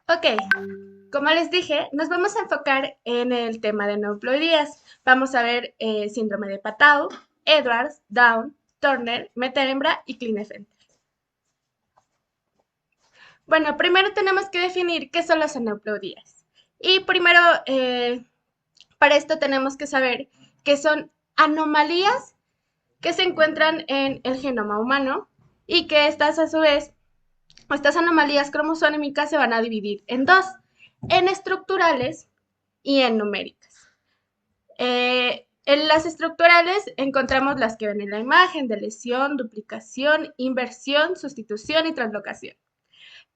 Ok, como les dije, nos vamos a enfocar en el tema de aneuploidías. Vamos a ver síndrome de Patau, Edwards, Down, Turner, meta-hembra y Klinefelter. Bueno, primero tenemos que definir qué son las aneuploidías. Y primero, para esto tenemos que saber que son anomalías que se encuentran en el genoma humano y que estas a su vez, estas anomalías cromosómicas se van a dividir en dos, en estructurales y en numéricas. En las estructurales encontramos las que ven en la imagen de lesión, duplicación, inversión, sustitución y translocación.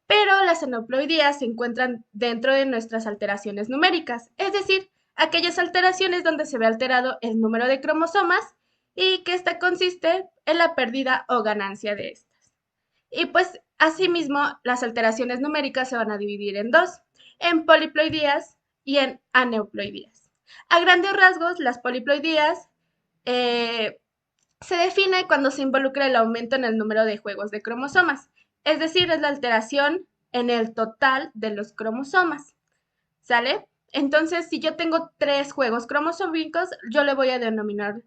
Pero las aneuploidías se encuentran dentro de nuestras alteraciones numéricas, es decir, aquellas alteraciones donde se ve alterado el número de cromosomas y que esta consiste en la pérdida o ganancia de estas. Y pues asimismo las alteraciones numéricas se van a dividir en dos, en poliploidías y en aneuploidías. A grandes rasgos, las poliploidías eh, se define cuando se involucra el aumento en el número de juegos de cromosomas, es decir, es la alteración en el total de los cromosomas, ¿sale? Entonces, si yo tengo tres juegos cromosómicos, yo le voy a denominar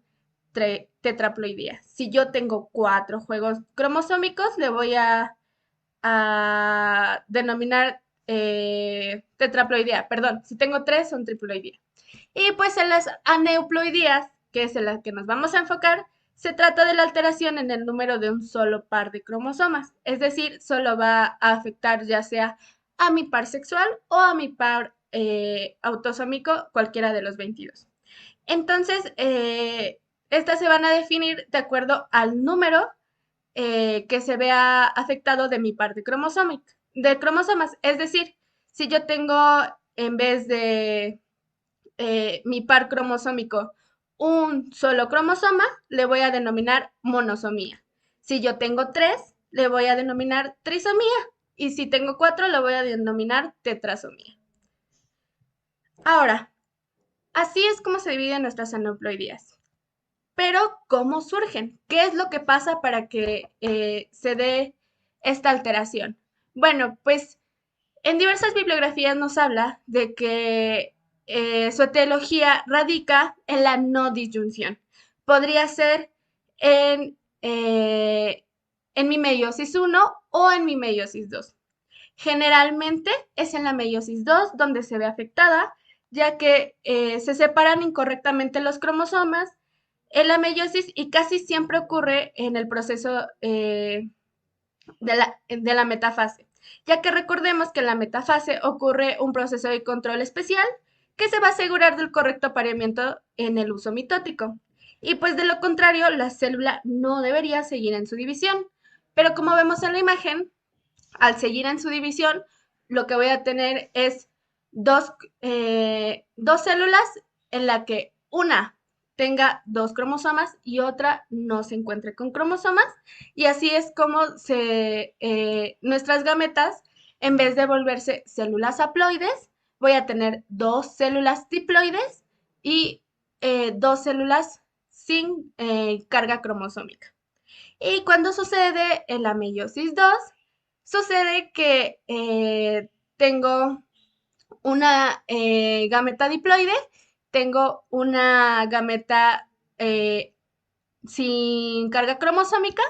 tetraploidía. Si yo tengo cuatro juegos cromosómicos, le voy a denominar tetraploidía. Perdón, si tengo tres, son triploidía. Y pues en las aneuploidías, que es en la que nos vamos a enfocar, se trata de la alteración en el número de un solo par de cromosomas. Es decir, solo va a afectar ya sea a mi par sexual o a mi par autosómico, cualquiera de los 22. Entonces, estas se van a definir de acuerdo al número que se vea afectado de mi par de cromosomas. Es decir, si yo tengo en vez de mi par cromosómico un solo cromosoma, le voy a denominar monosomía. Si yo tengo tres, le voy a denominar trisomía. Y si tengo cuatro, le voy a denominar tetrasomía. Ahora, así es como se dividen nuestras aneuploidías. Pero, ¿cómo surgen? ¿Qué es lo que pasa para que se dé esta alteración? Bueno, pues en diversas bibliografías nos habla de que su etiología radica en la no disyunción. Podría ser en mi meiosis 1 o en mi meiosis 2. Generalmente es en la meiosis 2 donde se ve afectada, ya que se separan incorrectamente los cromosomas en la meiosis y casi siempre ocurre en el proceso de la metafase, ya que recordemos que en la metafase ocurre un proceso de control especial que se va a asegurar del correcto apareamiento en el uso mitótico. Y pues de lo contrario, la célula no debería seguir en su división. Pero como vemos en la imagen, al seguir en su división, lo que voy a tener es dos, dos células en la que una tenga dos cromosomas y otra no se encuentre con cromosomas. Y así es como nuestras gametas, en vez de volverse células haploides, voy a tener dos células diploides y dos células sin carga cromosómica. Y cuando sucede en la meiosis 2, sucede que tengo una gameta diploide, tengo una gameta sin carga cromosómica,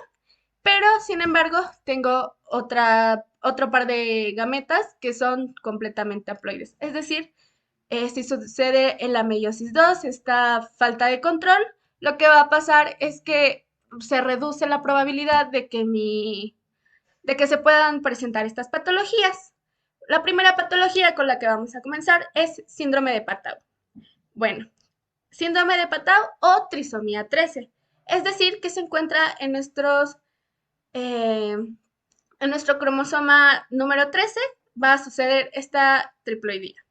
pero sin embargo tengo otro par de gametas que son completamente haploides. Es decir, si sucede en la meiosis 2 esta falta de control, lo que va a pasar es que se reduce la probabilidad de que se puedan presentar estas patologías. La primera patología con la que vamos a comenzar es síndrome de Patau. Bueno, síndrome de Patau o trisomía 13, es decir, que se encuentra en nuestro cromosoma número 13, va a suceder esta triploidía.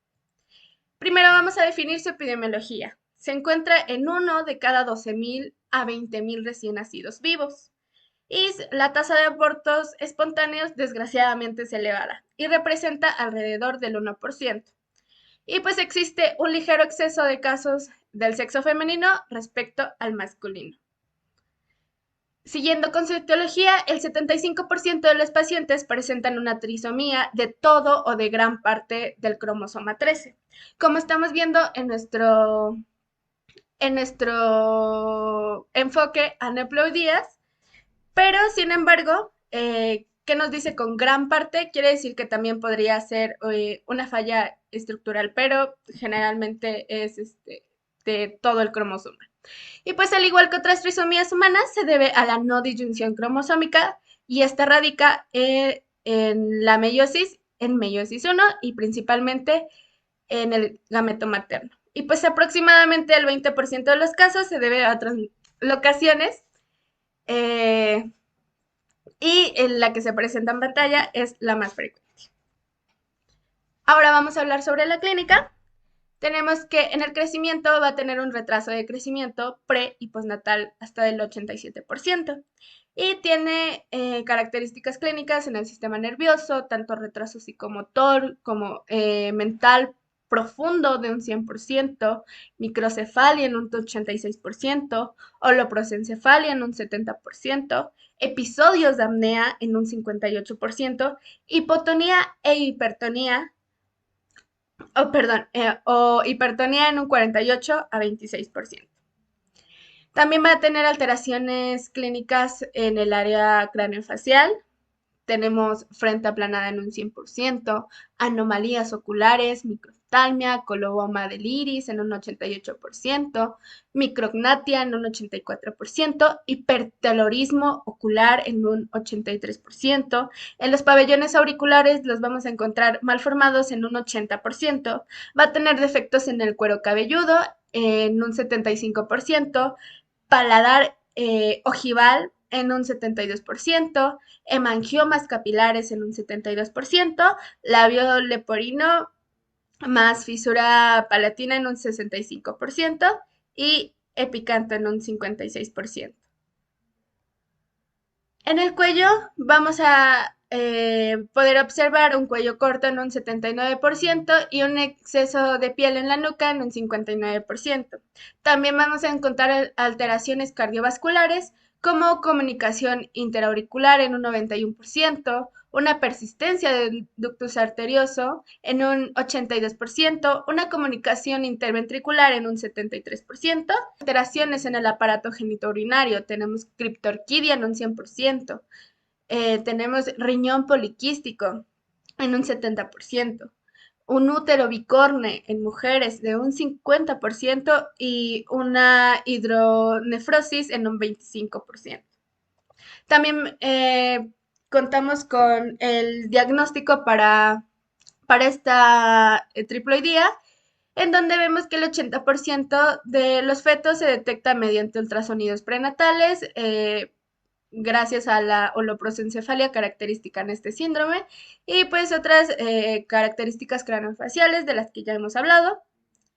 Primero vamos a definir su epidemiología. Se encuentra en uno de cada 12.000 a 20.000 recién nacidos vivos. Y la tasa de abortos espontáneos desgraciadamente es elevada y representa alrededor del 1%. Y pues existe un ligero exceso de casos del sexo femenino respecto al masculino. Siguiendo con su etiología, el 75% de los pacientes presentan una trisomía de todo o de gran parte del cromosoma 13. Como estamos viendo en nuestro enfoque aneuploidías, pero sin embargo, ¿qué nos dice con gran parte? Quiere decir que también podría ser una falla estructural, pero generalmente es de todo el cromosoma. Y pues al igual que otras trisomías humanas, se debe a la no disyunción cromosómica y esta radica en la meiosis, en meiosis 1 y principalmente en el gameto materno. Y pues aproximadamente el 20% de los casos se debe a translocaciones eh, y en la que se presenta en pantalla es la más frecuente. Ahora vamos a hablar sobre la clínica. Tenemos que en el crecimiento va a tener un retraso de crecimiento pre y postnatal hasta del 87%. Y tiene características clínicas en el sistema nervioso, tanto retraso psicomotor como mental profundo de un 100%, microcefalia en un 86%, holoprosencefalia en un 70%, episodios de apnea en un 58%, hipotonía e hipertonía o hipertonía en un 48 a 26%. También va a tener alteraciones clínicas en el área craneofacial. Tenemos frente aplanada en un 100%, anomalías oculares, microftalmia, coloboma del iris en un 88%, micrognatia en un 84%, hipertelorismo ocular en un 83%. En los pabellones auriculares los vamos a encontrar malformados en un 80%. Va a tener defectos en el cuero cabelludo en un 75%, paladar ojival en un 72%, hemangiomas capilares en un 72%, labio leporino más fisura palatina en un 65% y epicanto en un 56%. En el cuello vamos a poder observar un cuello corto en un 79% y un exceso de piel en la nuca en un 59%. También vamos a encontrar alteraciones cardiovasculares como comunicación interauricular en un 91%, una persistencia del ductus arterioso en un 82%, una comunicación interventricular en un 73%, alteraciones en el aparato genitourinario, tenemos criptorquidia en un 100%, tenemos riñón poliquístico en un 70%, un útero bicorne en mujeres de un 50% y una hidronefrosis en un 25%. También contamos con el diagnóstico para esta triploidía, en donde vemos que el 80% de los fetos se detecta mediante ultrasonidos prenatales, gracias a la holoprosencefalia característica en este síndrome, y pues otras características craneofaciales de las que ya hemos hablado.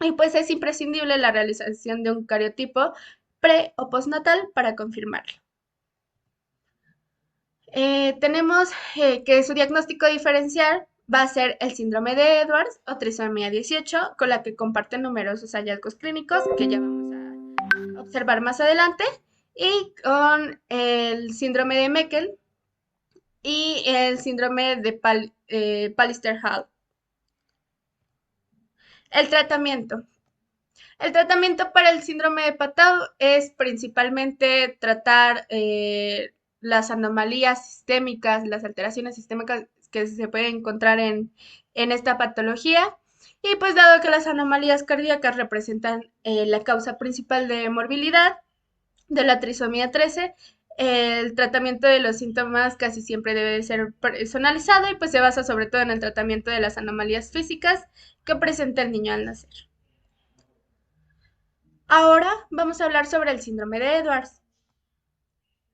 Y pues es imprescindible la realización de un cariotipo pre o postnatal para confirmarlo. Tenemos que su diagnóstico diferencial va a ser el síndrome de Edwards o trisomía 18, con la que comparten numerosos hallazgos clínicos que ya vamos a observar más adelante, y con el síndrome de Meckel y el síndrome de Pallister-Hall. El tratamiento. El tratamiento para el síndrome de Patau es principalmente tratar las anomalías sistémicas, las alteraciones sistémicas que se pueden encontrar en esta patología. Y pues dado que las anomalías cardíacas representan la causa principal de morbilidad de la trisomía 13, el tratamiento de los síntomas casi siempre debe ser personalizado y pues se basa sobre todo en el tratamiento de las anomalías físicas que presenta el niño al nacer. Ahora vamos a hablar sobre el síndrome de Edwards,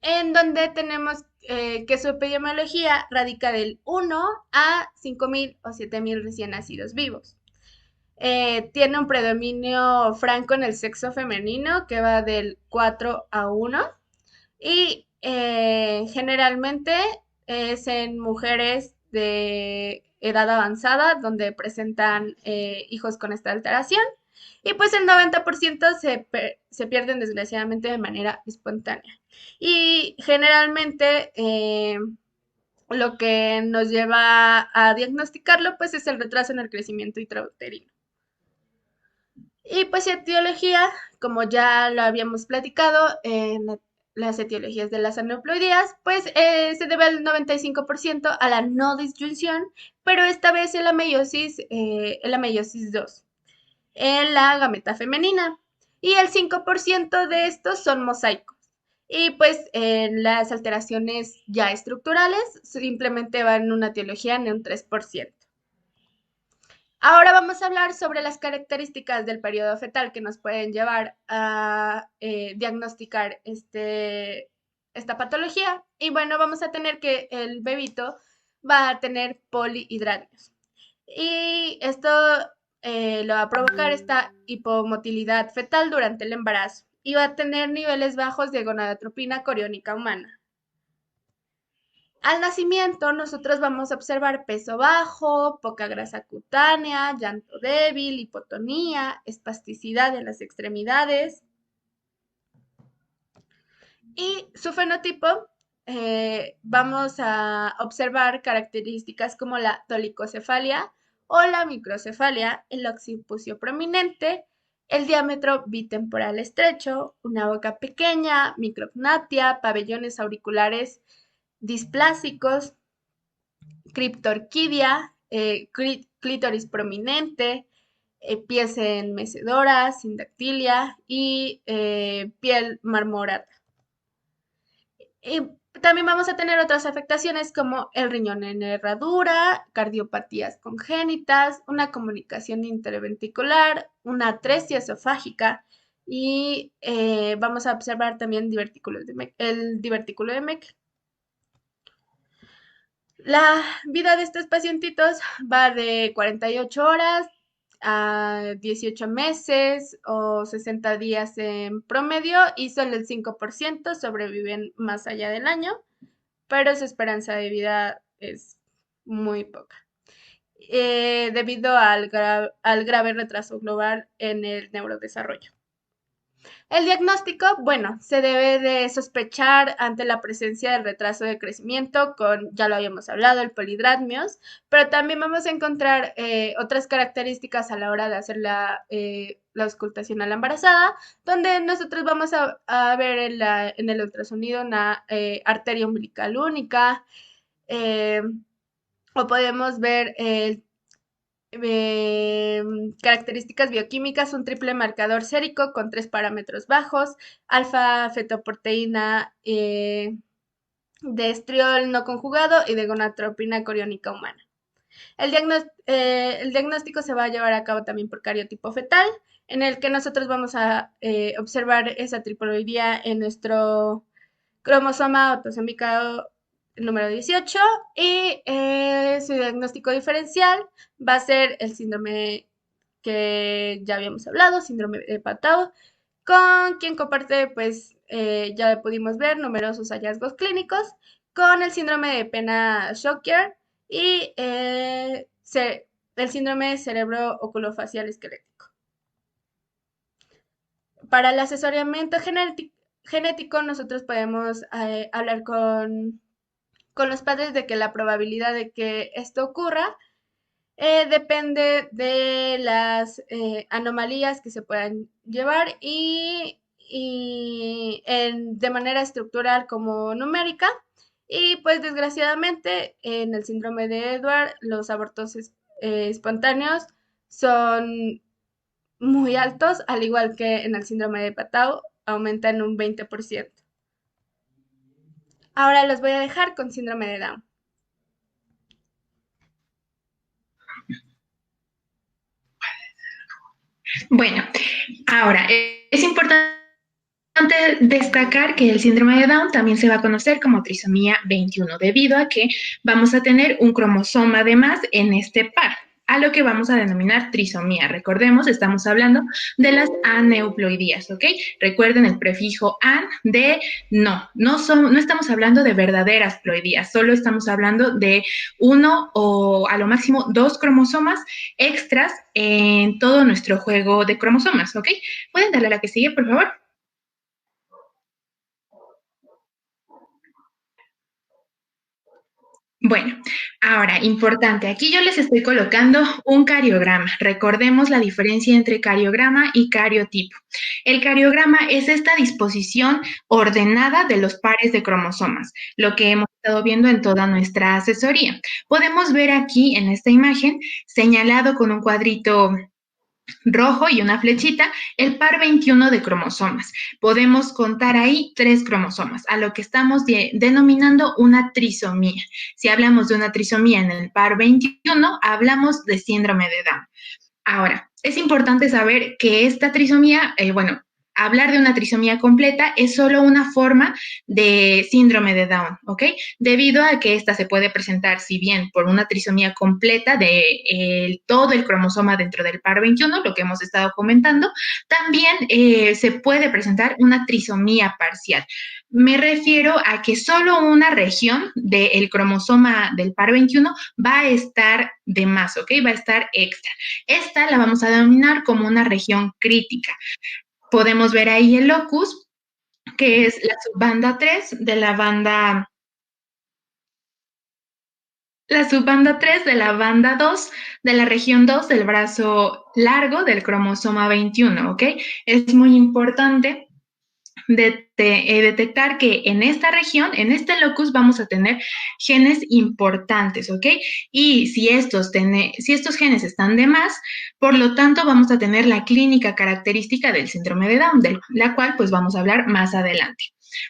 en donde tenemos que su epidemiología radica del 1 a 5.000 o 7.000 recién nacidos vivos. Tiene un predominio franco en el sexo femenino que va del 4 a 1 y generalmente es en mujeres de edad avanzada donde presentan hijos con esta alteración. y pues el 90% se pierden desgraciadamente de manera espontánea. Y generalmente lo que nos lleva a diagnosticarlo pues es el retraso en el crecimiento intrauterino. Y pues etiología, como ya lo habíamos platicado en las etiologías de las aneuploidías, pues se debe al 95% a la no disyunción, pero esta vez en la meiosis 2, en la gameta femenina. Y el 5% de estos son mosaicos. Y pues en las alteraciones ya estructurales simplemente van en una etiología en un 3%. Ahora vamos a hablar sobre las características del periodo fetal que nos pueden llevar a diagnosticar esta patología. Y bueno, vamos a tener que el bebito va a tener polihidramnios. Y esto lo va a provocar esta hipomotilidad fetal durante el embarazo y va a tener niveles bajos de gonadotropina coriónica humana. Al nacimiento, nosotros vamos a observar peso bajo, poca grasa cutánea, llanto débil, hipotonía, espasticidad en las extremidades. Y su fenotipo, vamos a observar características como la dolicocefalia o la microcefalia, el occipucio prominente, el diámetro bitemporal estrecho, una boca pequeña, micropnatia, pabellones auriculares displásicos, criptorquidia, clítoris prominente, pies en mecedora, sindactilia y piel marmorada. Y también vamos a tener otras afectaciones como el riñón en herradura, cardiopatías congénitas, una comunicación interventricular, una atresia esofágica y vamos a observar también el divertículo de Meckel. La vida de estos pacientitos va de 48 horas a 18 meses o 60 días en promedio y solo el 5% sobreviven más allá del año, pero su esperanza de vida es muy poca, debido al grave retraso global en el neurodesarrollo. El diagnóstico, bueno, se debe de sospechar ante la presencia del retraso de crecimiento con, ya lo habíamos hablado, el polidratmios, pero también vamos a encontrar otras características a la hora de hacer la auscultación a la embarazada, donde nosotros vamos a ver en el ultrasonido una arteria umbilical única, o podemos ver características bioquímicas, un triple marcador sérico con 3 parámetros bajos, alfa fetoproteína de estriol no conjugado y de gonadotropina coriónica humana. El diagnóstico se va a llevar a cabo también por cariotipo fetal, en el que nosotros vamos a observar esa triploidía en nuestro cromosoma autosómico número 18 y su diagnóstico diferencial va a ser el síndrome que ya habíamos hablado, síndrome de Patau, con quien comparte, pues ya pudimos ver numerosos hallazgos clínicos, con el síndrome de Pena-Shocker y el síndrome cerebro-oculofacial esquelético. Para el asesoramiento genético, nosotros podemos hablar con los padres de que la probabilidad de que esto ocurra depende de las anomalías que se puedan llevar de manera estructural como numérica. Y pues desgraciadamente en el síndrome de Edward los abortos espontáneos son muy altos, al igual que en el síndrome de Patau aumentan un 20%. Ahora los voy a dejar con síndrome de Down. Bueno, ahora es importante destacar que el síndrome de Down también se va a conocer como trisomía 21, debido a que vamos a tener un cromosoma de más en este par. a lo que vamos a denominar trisomía. Recordemos, estamos hablando de las aneuploidías, ¿ok? Recuerden el prefijo an de no estamos hablando de verdaderas ploidías, solo estamos hablando de uno o a lo máximo 2 cromosomas extras en todo nuestro juego de cromosomas, ¿ok? ¿Pueden darle a la que sigue, por favor? Bueno, ahora, importante, aquí yo les estoy colocando un cariograma. Recordemos la diferencia entre cariograma y cariotipo. El cariograma es esta disposición ordenada de los pares de cromosomas, lo que hemos estado viendo en toda nuestra asesoría. Podemos ver aquí en esta imagen, señalado con un cuadrito rojo y una flechita, el par 21 de cromosomas. Podemos contar ahí 3 cromosomas, a lo que estamos denominando una trisomía. Si hablamos de una trisomía en el par 21, hablamos de síndrome de Down. Ahora, es importante saber que esta trisomía, hablar de una trisomía completa es solo una forma de síndrome de Down, ¿ok? Debido a que esta se puede presentar, si bien por una trisomía completa de todo el cromosoma dentro del par 21, lo que hemos estado comentando, también se puede presentar una trisomía parcial. Me refiero a que solo una región del cromosoma del par 21 va a estar de más, ¿ok? Va a estar extra. Esta la vamos a denominar como una región crítica. Podemos ver ahí el locus, que es la subbanda 3 de la banda banda 2 de la región 2 del brazo largo del cromosoma 21, ¿ok? Es muy importante detectar que en esta región, en este locus, vamos a tener genes importantes, ¿ok? Y si estos genes están de más, por lo tanto, vamos a tener la clínica característica del síndrome de Down, de la cual pues vamos a hablar más adelante.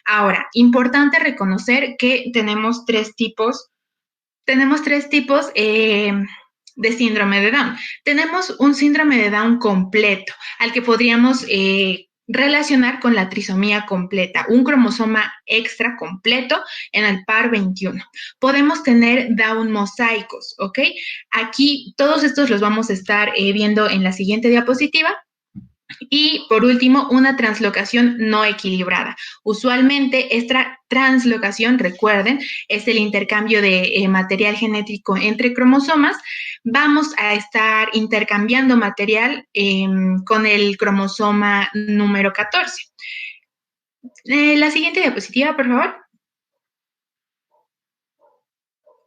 Ahora, importante reconocer que tenemos tres tipos de síndrome de Down. Tenemos un síndrome de Down completo, al que podríamos relacionar con la trisomía completa, un cromosoma extra completo en el par 21. Podemos tener Down mosaicos, ¿ok? Aquí todos estos los vamos a estar viendo en la siguiente diapositiva. Y por último, una translocación no equilibrada. Usualmente esta translocación, recuerden, es el intercambio de material genético entre cromosomas. Vamos a estar intercambiando material con el cromosoma número 14. La siguiente diapositiva, por favor.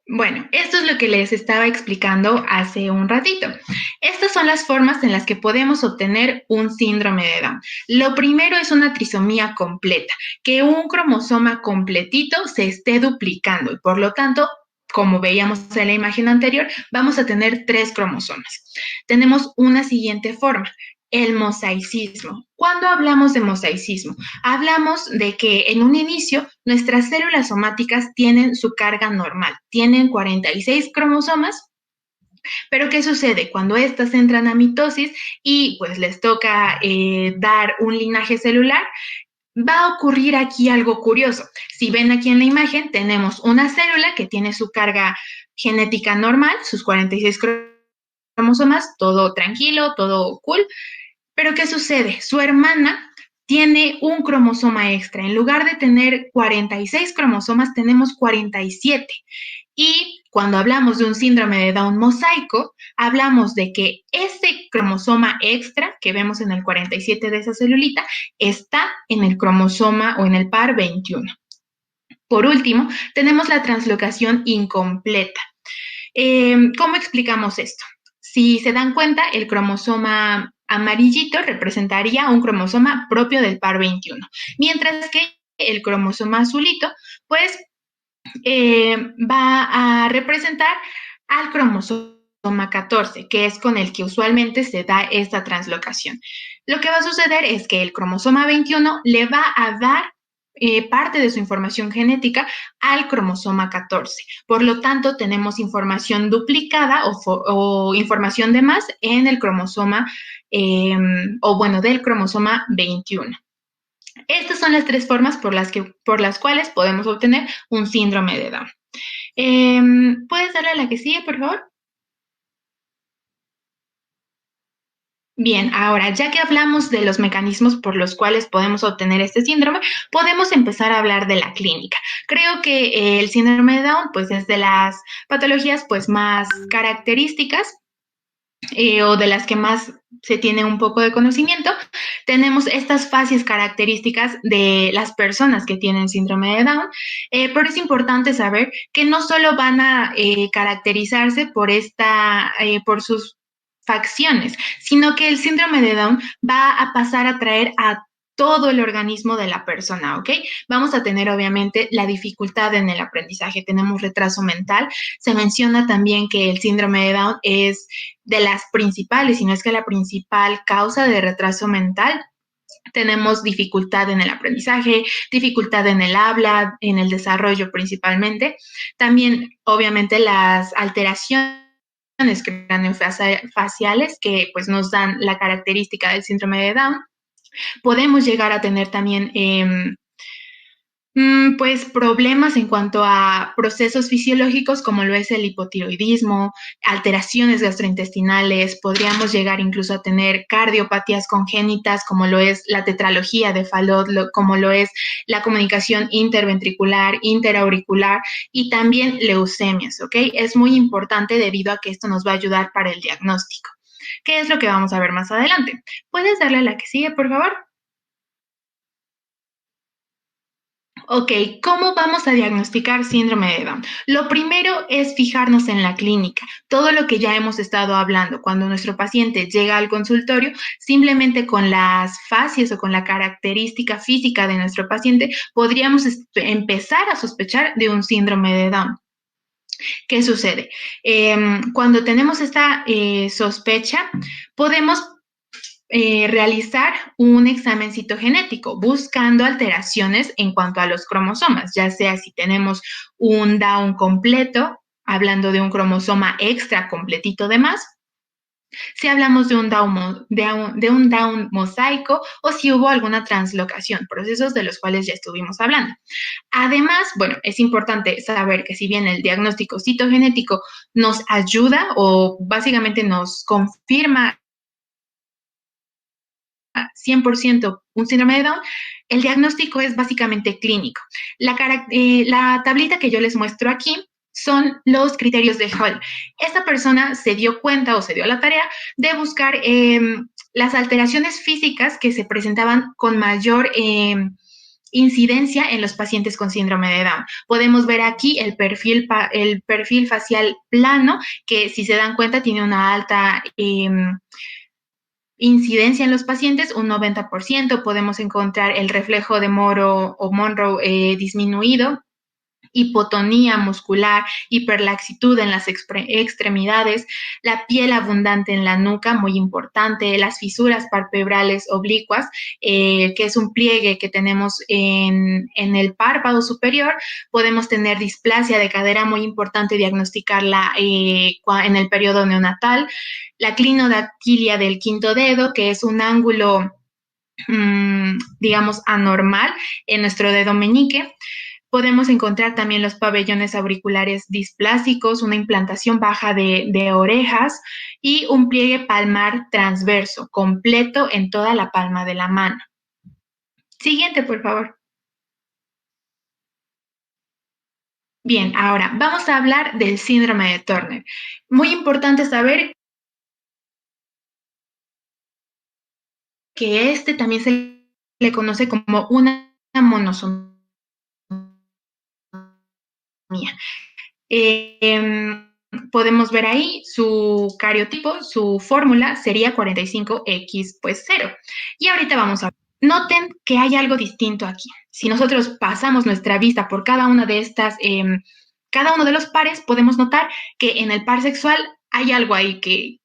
Bueno, esto es lo que les estaba explicando hace un ratito. Estas son las formas en las que podemos obtener un síndrome de Down. Lo primero es una trisomía completa, que un cromosoma completito se esté duplicando y por lo tanto, como veíamos en la imagen anterior, vamos a tener 3 cromosomas. Tenemos una siguiente forma, el mosaicismo. ¿Cuándo hablamos de mosaicismo? Hablamos de que en un inicio nuestras células somáticas tienen su carga normal, tienen 46 cromosomas, pero ¿qué sucede? Cuando estas entran a mitosis y pues les toca dar un linaje celular, va a ocurrir aquí algo curioso. Si ven aquí en la imagen, tenemos una célula que tiene su carga genética normal, sus 46 cromosomas, todo tranquilo, todo cool. Pero ¿qué sucede? Su hermana tiene un cromosoma extra. En lugar de tener 46 cromosomas, tenemos 47. Y cuando hablamos de un síndrome de Down mosaico, hablamos de que ese cromosoma extra que vemos en el 47 de esa celulita está en el cromosoma o en el par 21. Por último, tenemos la translocación incompleta. ¿Cómo explicamos esto? Si se dan cuenta, el cromosoma amarillito representaría un cromosoma propio del par 21, mientras que el cromosoma azulito, pues, va a representar al cromosoma 14, que es con el que usualmente se da esta translocación. Lo que va a suceder es que el cromosoma 21 le va a dar parte de su información genética al cromosoma 14. Por lo tanto, tenemos información duplicada o información de más en el cromosoma, del cromosoma 21. Estas son las 3 formas por las cuales podemos obtener un síndrome de Down. ¿Puedes darle a la que sigue, por favor? Bueno, estas son las 3 formas por las cuales podemos obtener un síndrome de Down. La primero es una trisomía completa, que un cromosoma completito se esté duplicando y por lo tanto tenemos información duplicada o información de más en el cromosoma 21. Bien, ahora, ya que hablamos de los mecanismos por los cuales podemos obtener este síndrome, podemos empezar a hablar de la clínica. Creo que el síndrome de Down, pues, es de las patologías, pues, más características o de las que más se tiene un poco de conocimiento. Tenemos estas fases características de las personas que tienen síndrome de Down, pero es importante saber que no solo van a caracterizarse por sus facciones, sino que el síndrome de Down va a pasar a traer a todo el organismo de la persona, ¿ok? Vamos a tener obviamente la dificultad en el aprendizaje, tenemos retraso mental, se menciona también que el síndrome de Down es de las principales, si no es que la principal causa de retraso mental. Tenemos dificultad en el aprendizaje, dificultad en el habla, en el desarrollo principalmente. También, obviamente, las alteraciones craneofaciales que pues nos dan la característica del síndrome de Down. Podemos llegar a tener también pues problemas en cuanto a procesos fisiológicos como lo es el hipotiroidismo, alteraciones gastrointestinales, podríamos llegar incluso a tener cardiopatías congénitas como lo es la tetralogía de Fallot, como lo es la comunicación interventricular, interauricular y también leucemias, ¿ok? Es muy importante debido a que esto nos va a ayudar para el diagnóstico. ¿Qué es lo que vamos a ver más adelante? ¿Puedes darle a la que sigue, por favor? Ok, ¿cómo vamos a diagnosticar síndrome de Down? Lo primero es fijarnos en la clínica, todo lo que ya hemos estado hablando. Cuando nuestro paciente llega al consultorio, simplemente con las facies o con la característica física de nuestro paciente, podríamos empezar a sospechar de un síndrome de Down. ¿Qué sucede? Cuando tenemos esta sospecha, podemos realizar un examen citogenético buscando alteraciones en cuanto a los cromosomas, ya sea si tenemos un Down completo, hablando de un cromosoma extra completito de más, si hablamos de un Down mosaico o si hubo alguna translocación, procesos de los cuales ya estuvimos hablando. Además, bueno, es importante saber que si bien el diagnóstico citogenético nos ayuda o básicamente nos confirma 100% un síndrome de Down, el diagnóstico es básicamente clínico. La tablita que yo les muestro aquí son los criterios de Hall. Esta persona se dio cuenta o se dio a la tarea de buscar las alteraciones físicas que se presentaban con mayor incidencia en los pacientes con síndrome de Down. Podemos ver aquí el perfil facial plano, que si se dan cuenta tiene una alta incidencia en los pacientes, un 90%. Podemos encontrar el reflejo de Moro o Monroe disminuido, hipotonía muscular, hiperlaxitud en las extremidades, la piel abundante en la nuca, muy importante, las fisuras palpebrales oblicuas, que es un pliegue que tenemos en el párpado superior. Podemos tener displasia de cadera, muy importante diagnosticarla en el periodo neonatal, la clinodactilia del quinto dedo, que es un ángulo, digamos, anormal en nuestro dedo meñique. Podemos encontrar también los pabellones auriculares displásicos, una implantación baja de orejas y un pliegue palmar transverso, completo en toda la palma de la mano. Siguiente, por favor. Bien, ahora vamos a hablar del síndrome de Turner. Muy importante saber que este también se le conoce como una monosomía. Podemos ver ahí su cariotipo, su fórmula sería 45X, pues 0. Y ahorita vamos a... Noten que hay algo distinto aquí. Si nosotros pasamos nuestra vista por cada una de estas, cada uno de los pares, podemos notar que en el par sexual hay algo ahí que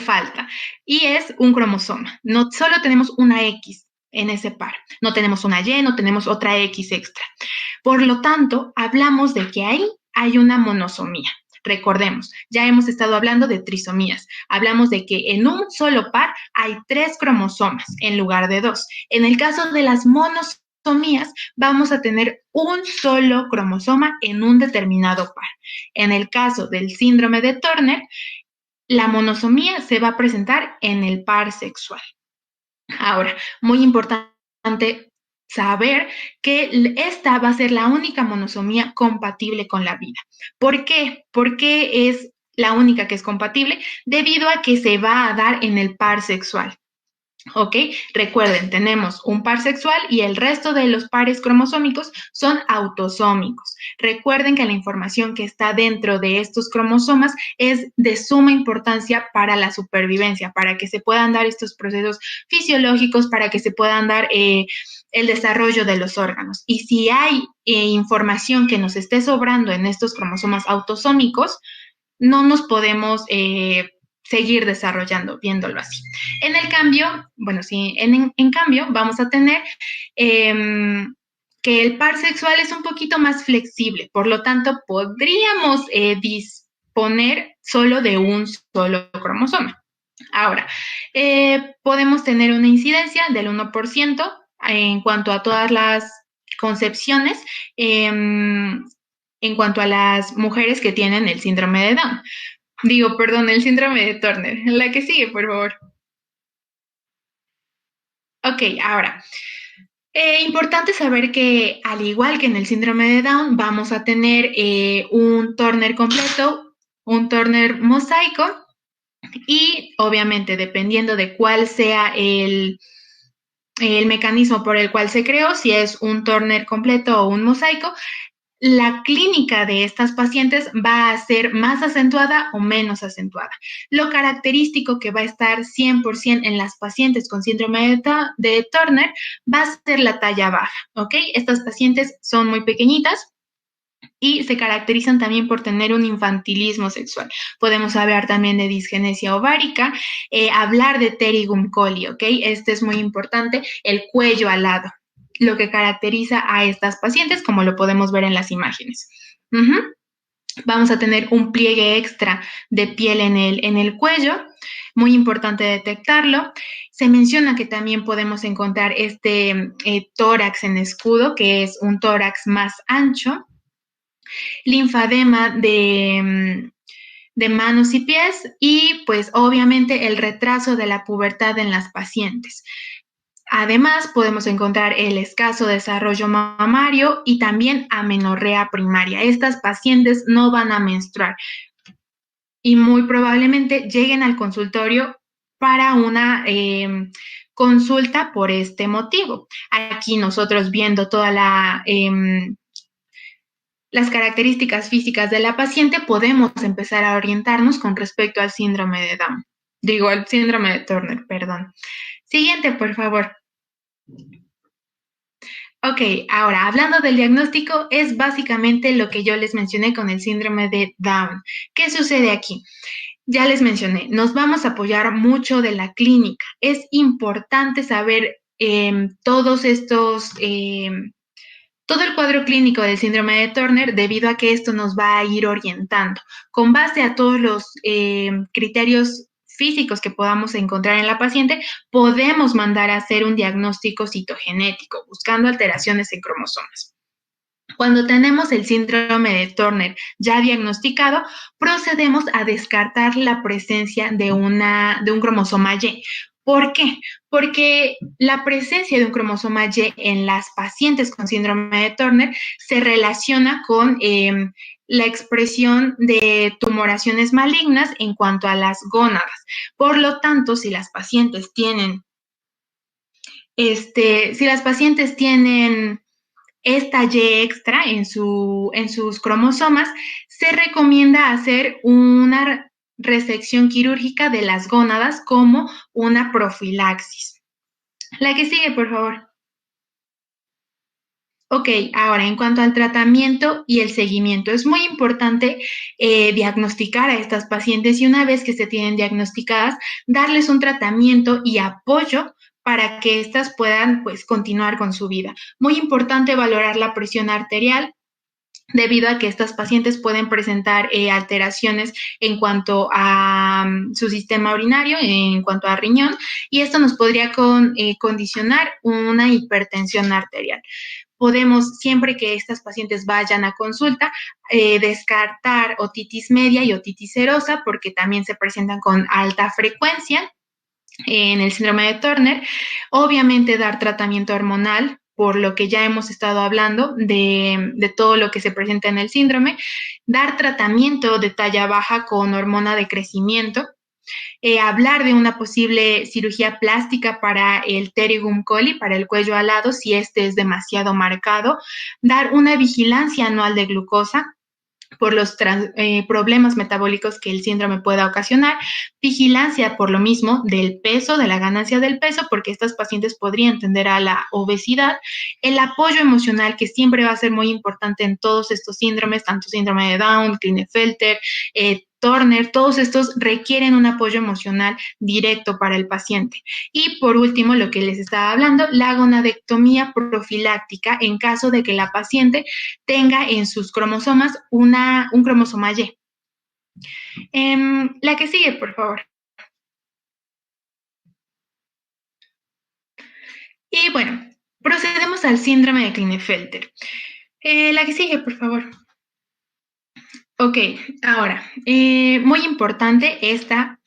falta. Y es un cromosoma. No solo tenemos una X en ese par. No tenemos una Y, no tenemos otra X extra. Por lo tanto, hablamos de que ahí hay una monosomía. Recordemos, ya hemos estado hablando de trisomías. Hablamos de que en un solo par hay 3 cromosomas en lugar de 2. En el caso de las monosomías, vamos a tener un solo cromosoma en un determinado par. En el caso del síndrome de Turner, la monosomía se va a presentar en el par sexual. Ahora, muy importante saber que esta va a ser la única monosomía compatible con la vida. ¿Por qué? Porque es la única que es compatible debido a que se va a dar en el par sexual. ¿Ok? Recuerden, tenemos un par sexual y el resto de los pares cromosómicos son autosómicos. Recuerden que la información que está dentro de estos cromosomas es de suma importancia para la supervivencia, para que se puedan dar estos procesos fisiológicos, para que se puedan dar el desarrollo de los órganos. Y si hay información que nos esté sobrando en estos cromosomas autosómicos, no nos podemos seguir desarrollando, viéndolo así. En el cambio, bueno, sí, en cambio, vamos a tener que el par sexual es un poquito más flexible, por lo tanto, podríamos disponer solo de un solo cromosoma. Ahora, podemos tener una incidencia del 1% en cuanto a todas las concepciones, en cuanto a las mujeres que tienen el síndrome de Down. Digo, perdón, el síndrome de Turner. La que sigue, por favor. Ok, ahora, importante saber que al igual que en el síndrome de Down, vamos a tener un Turner completo, un Turner mosaico y obviamente dependiendo de cuál sea el mecanismo por el cual se creó, si es un Turner completo o un mosaico, la clínica de estas pacientes va a ser más acentuada o menos acentuada. Lo característico que va a estar 100% en las pacientes con síndrome de Turner va a ser la talla baja, ¿ok? Estas pacientes son muy pequeñitas y se caracterizan también por tener un infantilismo sexual. Podemos hablar también de disgenesia ovárica, hablar de pterigum colli, ¿ok? Este es muy importante, el cuello alado, lo que caracteriza a estas pacientes, como lo podemos ver en las imágenes. Vamos a tener un pliegue extra de piel en el cuello, muy importante detectarlo. Se menciona que también podemos encontrar este tórax en escudo, que es un tórax más ancho, linfadema de manos y pies y pues obviamente el retraso de la pubertad en las pacientes. Además, podemos encontrar el escaso desarrollo mamario y también amenorrea primaria. Estas pacientes no van a menstruar y muy probablemente lleguen al consultorio para una consulta por este motivo. Aquí nosotros viendo toda las características físicas de la paciente, podemos empezar a orientarnos con respecto al síndrome de Down. Digo, al síndrome de Turner, perdón. Siguiente, por favor. Ok, ahora hablando del diagnóstico, es básicamente lo que yo les mencioné con el síndrome de Down. ¿Qué sucede aquí? Ya les mencioné, nos vamos a apoyar mucho de la clínica. Es importante saber todos estos, todo el cuadro clínico del síndrome de Turner, debido a que esto nos va a ir orientando. Con base a todos los criterios físicos que podamos encontrar en la paciente, podemos mandar a hacer un diagnóstico citogenético, buscando alteraciones en cromosomas. Cuando tenemos el síndrome de Turner ya diagnosticado, procedemos a descartar la presencia de un cromosoma Y. ¿Por qué? Porque la presencia de un cromosoma Y en las pacientes con síndrome de Turner se relaciona con la expresión de tumoraciones malignas en cuanto a las gónadas. Por lo tanto, si las pacientes tienen esta Y extra en sus cromosomas, se recomienda hacer una resección quirúrgica de las gónadas como una profilaxis. La que sigue, por favor. Ok, ahora en cuanto al tratamiento y el seguimiento, es muy importante diagnosticar a estas pacientes y una vez que se tienen diagnosticadas, darles un tratamiento y apoyo para que éstas puedan pues continuar con su vida. Muy importante valorar la presión arterial, debido a que estas pacientes pueden presentar alteraciones en cuanto a su sistema urinario, en cuanto a riñón, y esto nos podría condicionar una hipertensión arterial. podemos, siempre que estas pacientes vayan a consulta, descartar otitis media y otitis serosa, porque también se presentan con alta frecuencia en el síndrome de Turner. Obviamente dar tratamiento hormonal, por lo que ya hemos estado hablando de todo lo que se presenta en el síndrome, dar tratamiento de talla baja con hormona de crecimiento, hablar de una posible cirugía plástica para el pterigum colli, para el cuello alado, si este es demasiado marcado, dar una vigilancia anual de glucosa por los problemas metabólicos que el síndrome pueda ocasionar, vigilancia por lo mismo del peso, de la ganancia del peso, porque estas pacientes podrían tender a la obesidad, el apoyo emocional, que siempre va a ser muy importante en todos estos síndromes, tanto síndrome de Down, Klinefelter, Turner, todos estos requieren un apoyo emocional directo para el paciente. Y por último, lo que les estaba hablando, la gonadectomía profiláctica en caso de que la paciente tenga en sus cromosomas un cromosoma Y. La que sigue, por favor. Y bueno, procedemos al síndrome de Klinefelter. La que sigue, por favor. Ok, ahora, muy importante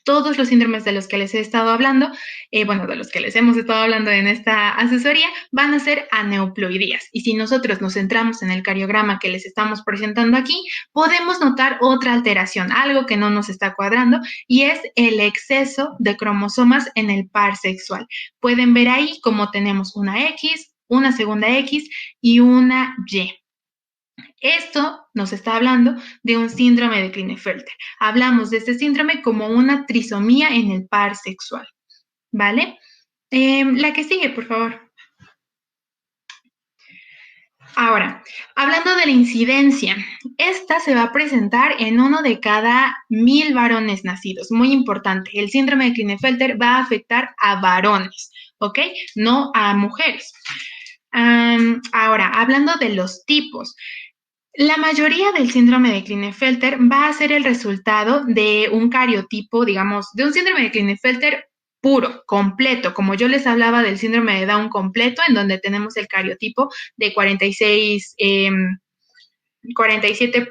todos los síndromes de los que les he estado hablando, de los que les hemos estado hablando en esta asesoría, van a ser aneuploidías. Y si nosotros nos centramos en el cariograma que les estamos presentando aquí, podemos notar otra alteración, algo que no nos está cuadrando, y es el exceso de cromosomas en el par sexual. Pueden ver ahí cómo tenemos una X, una segunda X y una Y. Esto nos está hablando de un síndrome de Klinefelter. Hablamos de este síndrome como una trisomía en el par sexual, ¿vale? La que sigue, por favor. Ahora, hablando de la incidencia, esta se va a presentar en 1 de cada 1000 varones nacidos. Muy importante, el síndrome de Klinefelter va a afectar a varones, ¿ok? No a mujeres. Ahora, hablando de los tipos, la mayoría del síndrome de Klinefelter va a ser el resultado de un cariotipo, digamos, de un síndrome de Klinefelter puro, completo, como yo les hablaba del síndrome de Down completo, en donde tenemos el cariotipo de 47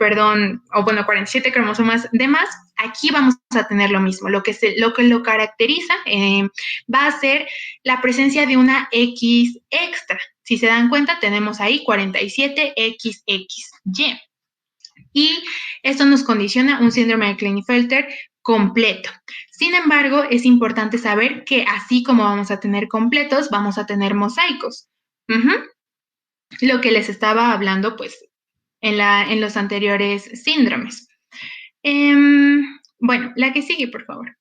cromosomas de más. Aquí vamos a tener lo mismo. Lo que lo caracteriza va a ser la presencia de una X extra. Si se dan cuenta, tenemos ahí 47XXY. Y esto nos condiciona un síndrome de Klinefelter completo. Sin embargo, es importante saber que así como vamos a tener completos, vamos a tener mosaicos. Lo que les estaba hablando, pues, en los anteriores síndromes. Bueno, la que sigue, por favor.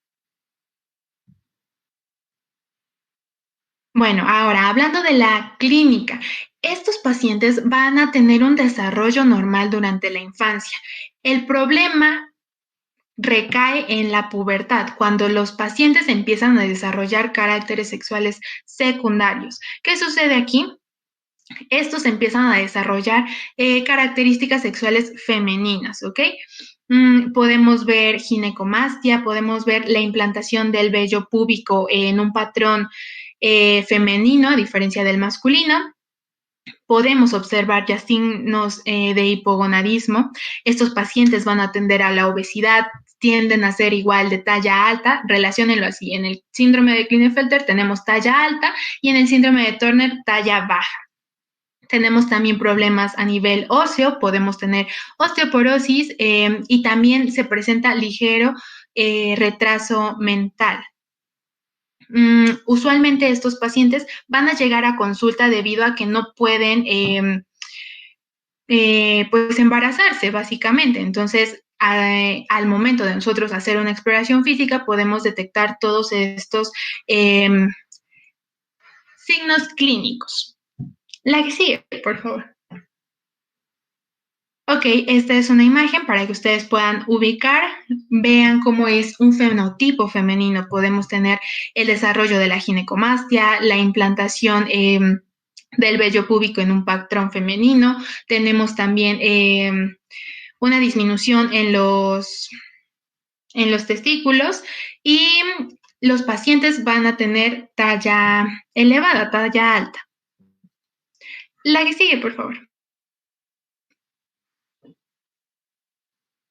Bueno, ahora hablando de la clínica, estos pacientes van a tener un desarrollo normal durante la infancia. El problema recae en la pubertad, cuando los pacientes empiezan a desarrollar caracteres sexuales secundarios. ¿Qué sucede aquí? Estos empiezan a desarrollar características sexuales femeninas, ¿ok? Podemos ver ginecomastia, podemos ver la implantación del vello púbico en un patrón femenino, a diferencia del masculino. Podemos observar ya signos de hipogonadismo. Estos pacientes van a tender a la obesidad, tienden a ser igual de talla alta. Relaciónenlo así. En el síndrome de Klinefelter tenemos talla alta y en el síndrome de Turner talla baja. Tenemos también problemas a nivel óseo, podemos tener osteoporosis y también se presenta ligero retraso mental. Usualmente estos pacientes van a llegar a consulta debido a que no pueden pues embarazarse básicamente. Entonces, al momento de nosotros hacer una exploración física, podemos detectar todos estos signos clínicos. La que sigue, por favor. Ok, esta es una imagen para que ustedes puedan ubicar, vean cómo es un fenotipo femenino. Podemos tener el desarrollo de la ginecomastia, la implantación del vello púbico en un patrón femenino. Tenemos también una disminución en los testículos y los pacientes van a tener talla elevada, talla alta. La que sigue, por favor.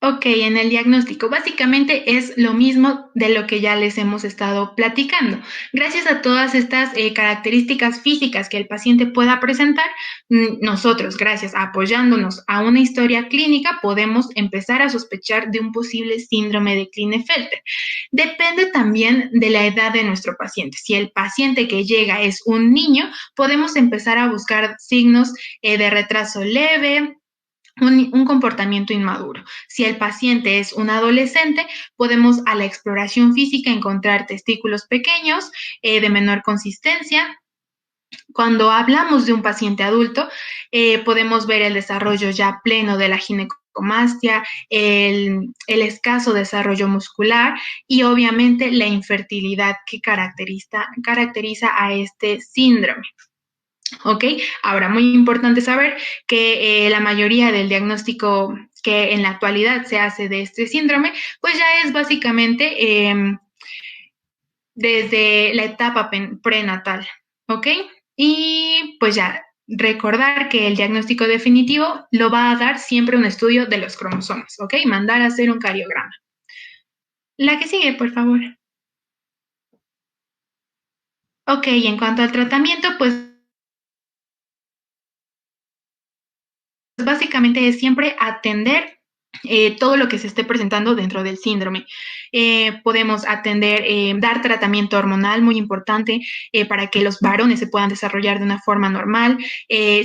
Ok, en el diagnóstico básicamente es lo mismo de lo que ya les hemos estado platicando. Gracias a todas estas características físicas que el paciente pueda presentar, nosotros, gracias a apoyándonos a una historia clínica, podemos empezar a sospechar de un posible síndrome de Klinefelter. Depende también de la edad de nuestro paciente. Si el paciente que llega es un niño, podemos empezar a buscar signos de retraso leve, un comportamiento inmaduro. Si el paciente es un adolescente, podemos a la exploración física encontrar testículos pequeños, de menor consistencia. Cuando hablamos de un paciente adulto, podemos ver el desarrollo ya pleno de la ginecomastia, el escaso desarrollo muscular y obviamente la infertilidad que caracteriza a este síndrome. ¿Ok? Ahora, muy importante saber que la mayoría del diagnóstico que en la actualidad se hace de este síndrome, pues ya es básicamente desde la etapa prenatal, ¿ok? Y pues ya, recordar que el diagnóstico definitivo lo va a dar siempre un estudio de los cromosomas, ¿ok? Mandar a hacer un cariograma. La que sigue, por favor. Ok, en cuanto al tratamiento, pues básicamente es siempre atender todo lo que se esté presentando dentro del síndrome. Podemos atender, dar tratamiento hormonal, muy importante, para que los varones se puedan desarrollar de una forma normal.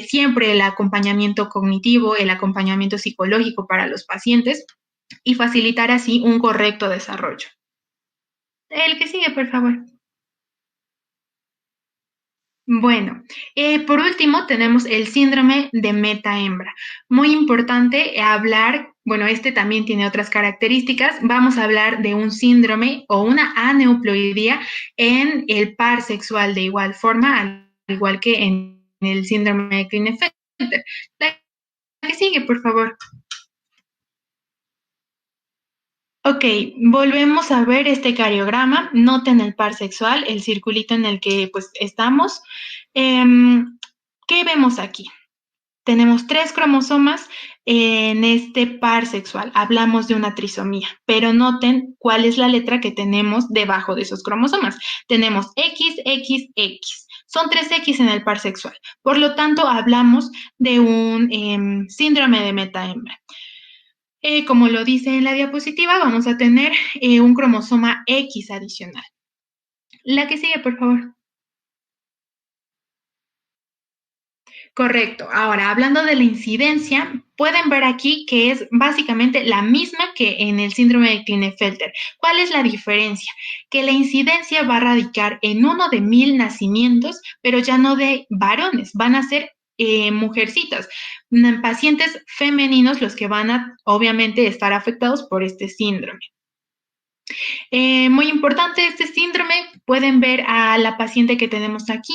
Siempre el acompañamiento cognitivo, el acompañamiento psicológico para los pacientes y facilitar así un correcto desarrollo. El que sigue, por favor. Bueno, por último tenemos el síndrome de meta-hembra. Muy importante hablar, bueno, este también tiene otras características. Vamos a hablar de un síndrome o una aneuploidía en el par sexual de igual forma, al igual que en el síndrome de Klinefelter. La que sigue, por favor. Ok, volvemos a ver este cariograma. Noten el par sexual, el circulito en el que pues estamos. ¿Qué vemos aquí? Tenemos 3 cromosomas en este par sexual. Hablamos de una trisomía, pero noten cuál es la letra que tenemos debajo de esos cromosomas. Tenemos XXX. Son 3 X en el par sexual. Por lo tanto, hablamos de un síndrome de meta-hembra. Como lo dice en la diapositiva, vamos a tener un cromosoma X adicional. La que sigue, por favor. Correcto. Ahora, hablando de la incidencia, pueden ver aquí que es básicamente la misma que en el síndrome de Klinefelter. ¿Cuál es la diferencia? Que la incidencia va a radicar en 1 de 1000 nacimientos, pero ya no de varones, van a ser mujercitas, pacientes femeninos los que van a obviamente estar afectados por este síndrome. Muy importante este síndrome, pueden ver a la paciente que tenemos aquí.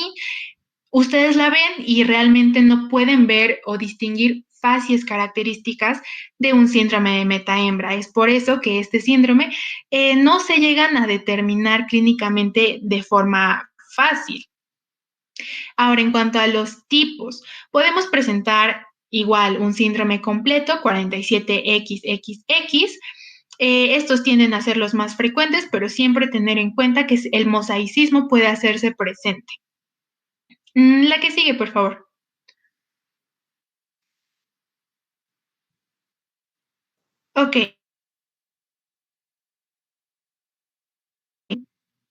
Ustedes la ven y realmente no pueden ver o distinguir facies características de un síndrome de meta-hembra. Es por eso que este síndrome no se llegan a determinar clínicamente de forma fácil. Ahora, en cuanto a los tipos, podemos presentar igual un síndrome completo, 47XXX. Estos tienden a ser los más frecuentes, pero siempre tener en cuenta que el mosaicismo puede hacerse presente. La que sigue, por favor. Ok.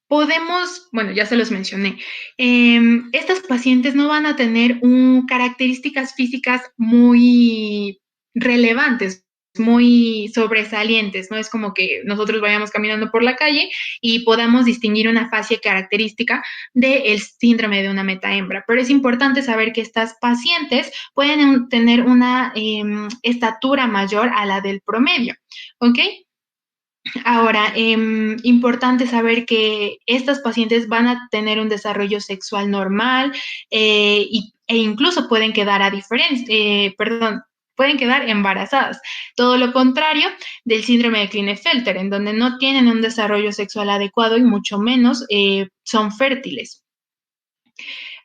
Podemos, bueno, ya se los mencioné, estas pacientes no van a tener características físicas muy relevantes, muy sobresalientes, no es como que nosotros vayamos caminando por la calle y podamos distinguir una facie característica del síndrome de una meta-hembra, pero es importante saber que estas pacientes pueden tener una estatura mayor a la del promedio, ¿ok? Ahora, importante saber que estas pacientes van a tener un desarrollo sexual normal e incluso pueden quedar pueden quedar embarazadas. Todo lo contrario del síndrome de Klinefelter, en donde no tienen un desarrollo sexual adecuado y mucho menos son fértiles.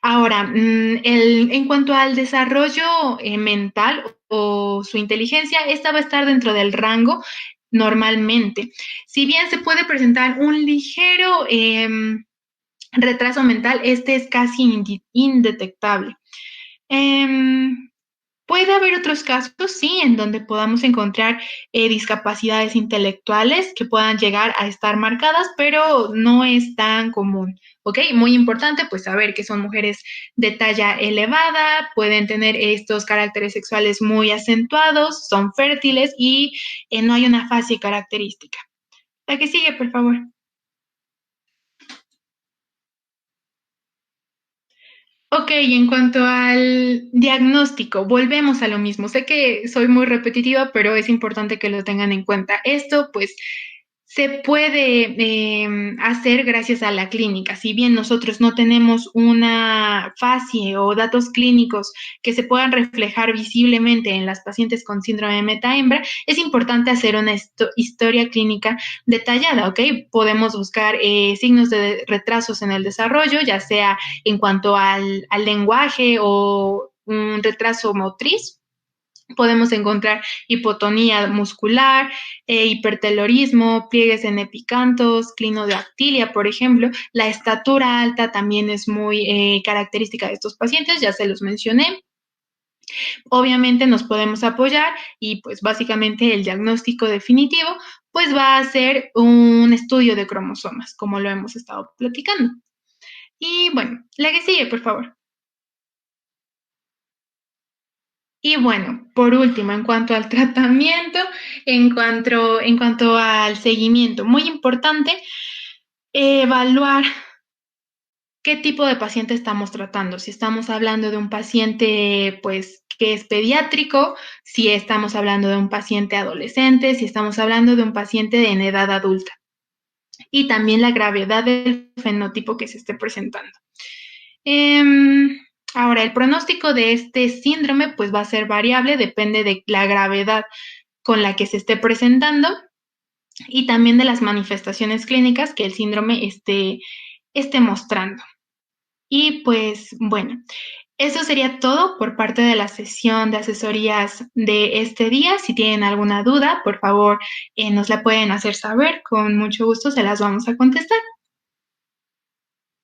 Ahora, en cuanto al desarrollo mental o su inteligencia, esta va a estar dentro del rango normalmente. Si bien se puede presentar un ligero retraso mental, este es casi indetectable. Em, Puede haber otros casos, sí, en donde podamos encontrar discapacidades intelectuales que puedan llegar a estar marcadas, pero no es tan común, ¿ok? Muy importante, pues saber que son mujeres de talla elevada, pueden tener estos caracteres sexuales muy acentuados, son fértiles y no hay una fase característica. La que sigue, por favor. Ok, en cuanto al diagnóstico, volvemos a lo mismo. Sé que soy muy repetitiva, pero es importante que lo tengan en cuenta. Esto, pues, se puede hacer gracias a la clínica. Si bien nosotros no tenemos una fase o datos clínicos que se puedan reflejar visiblemente en las pacientes con síndrome de meta-hembra, es importante hacer una historia clínica detallada, ¿ok? Podemos buscar signos de retrasos en el desarrollo, ya sea en cuanto al lenguaje o un retraso motriz. Podemos encontrar hipotonía muscular, hipertelorismo, pliegues en epicantos, clinodactilia, por ejemplo. La estatura alta también es muy característica de estos pacientes, ya se los mencioné. Obviamente nos podemos apoyar y pues básicamente el diagnóstico definitivo pues va a ser un estudio de cromosomas, como lo hemos estado platicando. Y bueno, la que sigue, por favor. Y bueno, por último, en cuanto al tratamiento, en cuanto al seguimiento, muy importante evaluar qué tipo de paciente estamos tratando. Si estamos hablando de un paciente, pues, que es pediátrico, si estamos hablando de un paciente adolescente, si estamos hablando de un paciente en edad adulta. Y también la gravedad del fenotipo que se esté presentando. Ahora, el pronóstico de este síndrome pues va a ser variable, depende de la gravedad con la que se esté presentando y también de las manifestaciones clínicas que el síndrome esté mostrando. Y pues bueno, eso sería todo por parte de la sesión de asesorías de este día. Si tienen alguna duda, por favor, nos la pueden hacer saber. Con mucho gusto se las vamos a contestar.